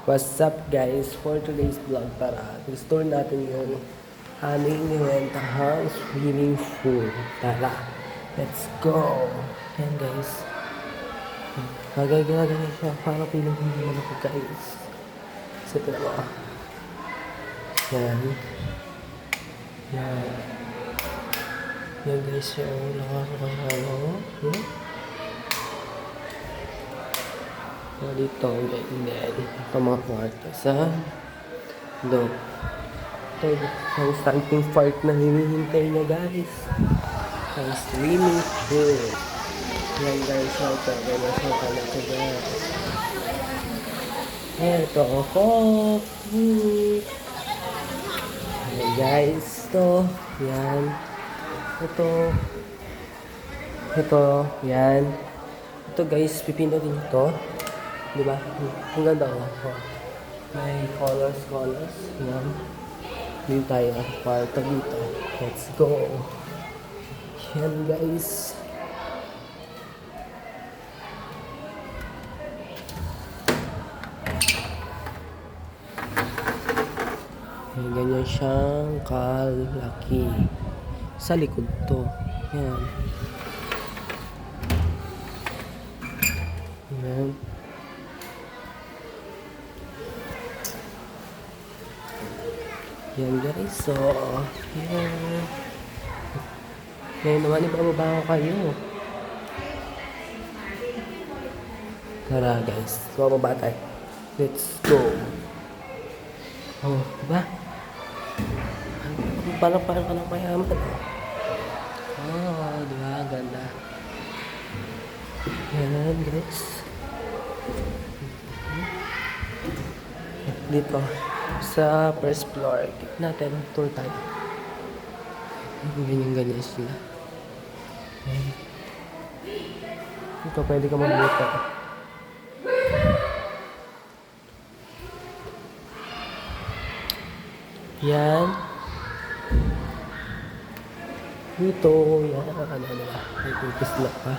What's up guys? For today's vlog para restore natin yung aming nirentahang swimming pool. Tara, let's go! Yan guys. Gagay siya. Parang piling hindi naman ako guys. Kasi ito na. Yan. Yan. Yan guys yung nakakakano. Dito, ganyan. Ito mga kwarto sa loob. Ito, ang starting part na hinihintay niya guys. Ang swimming pool. Yan guys, ito. Ganyan siya talaga guys. Ito ako. Yan guys, ito. Yan. Ito. Ito. Yan. Ito guys, pipindutin ito. Diba? Ang ganda ko. Oh. May colors. Yan. Dito tayo. Kwarto dito. Let's go. Yan guys. Yan, ganyan siyang kalaki. Sa likod to. Yan. Yan. Yan guys, so yan. Ngayon naman ibababa ko kayo. Tara guys, bababa tayo. Let's go. Oh, diba? Parang ka ng mayaman. Oh, diba? Ganda. Yan guys. Dito sa first floor natin tour tayo. Ganyan sila. Ito pwede ka magbuta. Yan. Dito yan. Ano ba? May pipis na pa.